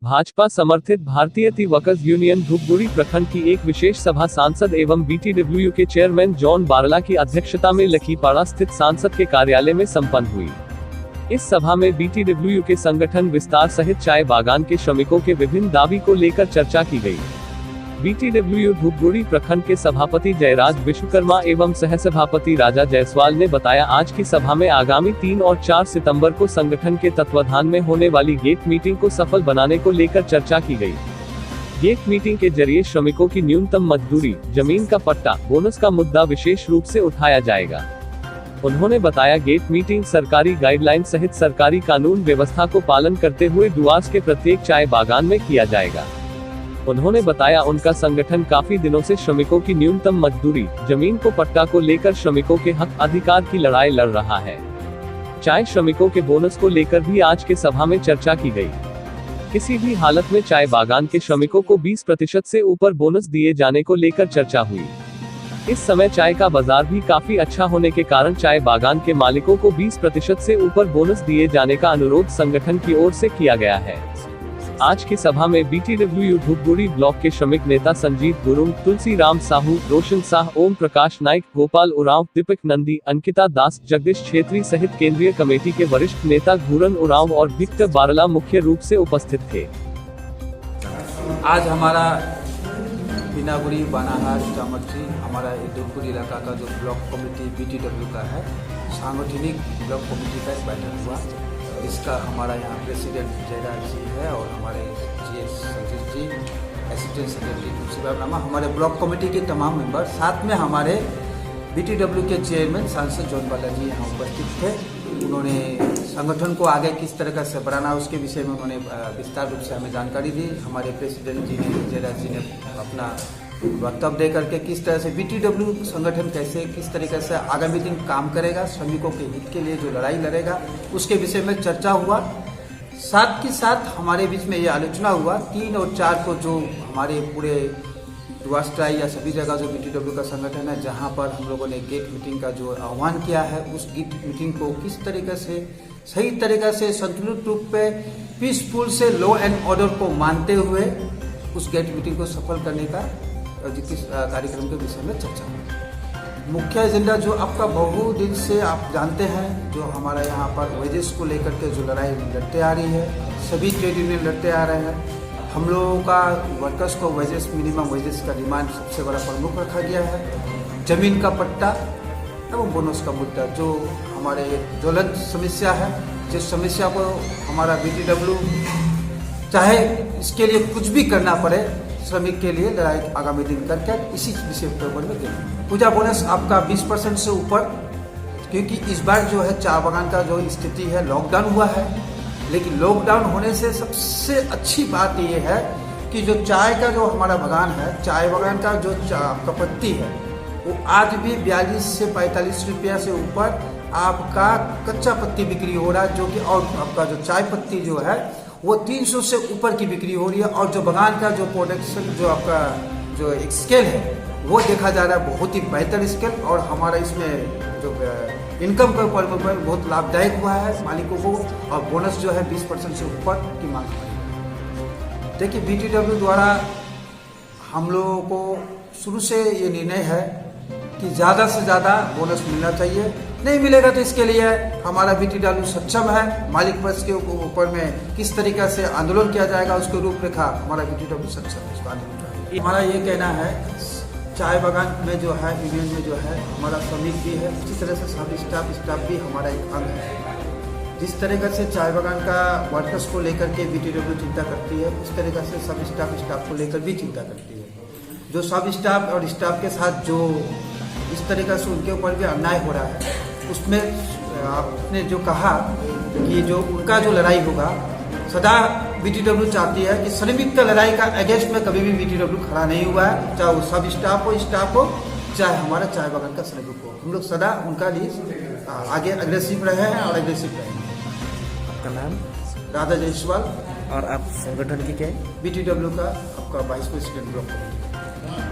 भाजपा समर्थित भारतीय T workers union Dhupguri प्रखंड की एक विशेष सभा सांसद एवं BTWU के चेयरमैन जॉन बारला की अध्यक्षता में लखीपाड़ा स्थित सांसद के कार्यालय में संपन्न हुई। इस सभा में BTWU के संगठन विस्तार सहित चाय बागान के श्रमिकों के विभिन्न दावी को लेकर चर्चा की गई। BTWU धूपगुड़ी प्रखंड के सभापति जयराज विश्वकर्मा एवं सहसभापति राजा जायसवाल ने बताया, आज की सभा में आगामी 3 और 4 सितंबर को संगठन के तत्वाधान में होने वाली गेट मीटिंग को सफल बनाने को लेकर चर्चा की गई। गेट मीटिंग के जरिए श्रमिकों की न्यूनतम मजदूरी, जमीन का पट्टा, बोनस का मुद्दा विशेष रूप से उठाया जाएगा। उन्होंने बताया, गेट मीटिंग सरकारी गाइडलाइन सहित सरकारी कानून व्यवस्था को पालन करते हुए डुआर्स के प्रत्येक चाय बागान में किया जाएगा। उन्होंने बताया, उनका संगठन काफी दिनों से श्रमिकों की न्यूनतम मजदूरी, जमीन को पट्टा को लेकर श्रमिकों के हक अधिकार की लड़ाई लड़ रहा है। चाय श्रमिकों के बोनस को लेकर भी आज के सभा में चर्चा की गई। किसी भी हालत में चाय बागान के श्रमिकों को 20% से ऊपर बोनस दिए जाने को लेकर चर्चा हुई। इस समय चाय का बाजार भी काफी अच्छा होने के कारण चाय बागान के मालिकों को 20% से ऊपर बोनस दिए जाने का अनुरोध संगठन की ओर से किया गया है। आज की सभा में BTWU धूपगुड़ी ब्लॉक के श्रमिक नेता संजीत गुरुंग, तुलसी राम साहू, रोशन शाह, ओम प्रकाश नाइक, गोपाल उरांव, दीपक नंदी, अंकिता दास, जगदीश छेत्री सहित केंद्रीय कमेटी के वरिष्ठ नेता घूरन उरांव और विक्टर बारला मुख्य रूप से उपस्थित थे। आज हमारा बिनागुड़ी, बानाहार, जामर्ची, हमारा धूपगुड़ी इलाका का जो ब्लॉक कमेटी BTWU का है, सांगठनिक ब्लॉक कमेटी का बैठक हुआ। इसका हमारा यहाँ प्रेसिडेंट जयराज जी है और हमारे GS संजीत जी, असिस्टेंट सेक्रेटरी तुलसी राम, हमारे ब्लॉक कमेटी के तमाम मेंबर, साथ में हमारे BTWU के चेयरमैन सांसद जॉन बारला जी यहाँ उपस्थित थे। उन्होंने संगठन को आगे किस तरह से बढ़ाना उसके विषय में उन्होंने विस्तार रूप से हमें जानकारी दी। हमारे प्रेसिडेंट जी ने, जयराज जी ने अपना वक्तव्य दे करके किस तरह से BTWU संगठन कैसे किस तरीके से आगामी दिन काम करेगा, श्रमिकों के हित के लिए जो लड़ाई लड़ेगा उसके विषय में चर्चा हुआ। साथ ही साथ हमारे बीच में ये आलोचना हुआ 3 और 4 को जो हमारे पूरे डुआर्स या सभी जगह जो BTWU का संगठन है, जहां पर हम लोगों ने गेट मीटिंग का जो आह्वान किया है, उस गेट मीटिंग को किस तरीके से सही तरीके से संतुलित रूप पे पीसफुल से लॉ एंड ऑर्डर को मानते हुए उस गेट मीटिंग को सफल करने का कार्यक्रम के विषय में चर्चा हुई। मुख्य एजेंडा जो आपका बहु दिन से आप जानते हैं, जो हमारा यहाँ पर वेजेस को लेकर के जो लड़ाई लड़ते आ रही है, सभी ट्रेड यूनियन लड़ते आ रहे हैं। हम लोगों का वर्कर्स को वेजेस, मिनिमम वेजेस का डिमांड सबसे बड़ा प्रमुख रखा गया है। जमीन का पट्टा एवं बोनस का मुद्दा जो हमारे ज्वलंत समस्या है, जिस समस्या को हमारा BTWU चाहे इसके लिए कुछ भी करना पड़े, श्रमिक के लिए लड़ाई आगामी दिन करके इसी विषय पर में पूजा बोनस आपका 20% से ऊपर, क्योंकि इस बार जो है चाय बागान का जो स्थिति है, लॉकडाउन हुआ है। लेकिन लॉकडाउन होने से सबसे अच्छी बात ये है कि जो चाय का जो हमारा बागान है, चाय बागान का जो आपका पत्ती है, वो आज भी 42 से 45 रुपया से ऊपर आपका कच्चा पत्ती बिक्री हो रहा है, जो कि और आपका जो चाय पत्ती जो है वो 300 से ऊपर की बिक्री हो रही है। और जो बागान का जो प्रोडक्शन जो आपका जो एक स्केल है, वो देखा जा रहा है बहुत ही बेहतर स्केल, और हमारा इसमें जो इनकम का पर बहुत लाभदायक हुआ है मालिकों को, और बोनस जो है 20% से ऊपर की मांग है। देखिए, BTWU द्वारा हम लोगों को शुरू से ये निर्णय है कि ज़्यादा से ज़्यादा बोनस मिलना चाहिए। नहीं मिलेगा तो इसके लिए हमारा BTWU सक्षम है। मालिक पक्ष के ऊपर में किस तरीके से आंदोलन किया जाएगा, उसको रूपरेखा हमारा BTWU सक्षम है। हमारा ये कहना है, चाय बागान में जो है, यूनियन में जो है, हमारा श्रमिक भी है, उसी तरह से सब स्टाफ भी हमारा एक अंग है। जिस तरीके से चाय बागान का वर्कर्स को लेकर के BTWU चिंता करती है, उस तरीके से सब स्टाफ को लेकर भी चिंता करती है। जो सब स्टाफ और स्टाफ के साथ जो इस तरीके से उनके ऊपर भी अन्याय हो रहा है, उसमें आपने जो कहा कि जो उनका जो लड़ाई होगा, सदा BTWU चाहती है कि श्रमिक का लड़ाई का अगेंस्ट में कभी भी BTWU खड़ा नहीं हुआ है, चाहे वो सब स्टाफ हो, चाहे हमारा चाय बागान का श्रमिक हो। हम लोग सदा उनका लिए आगे अग्रेसिव रहे हैं और अग्रेसिव रहेंगे। आपका नाम? राजा जायसवाल। और आप संगठन की क्या है? BTWU का आपका वाइस प्रेसिडेंट ब्लॉक।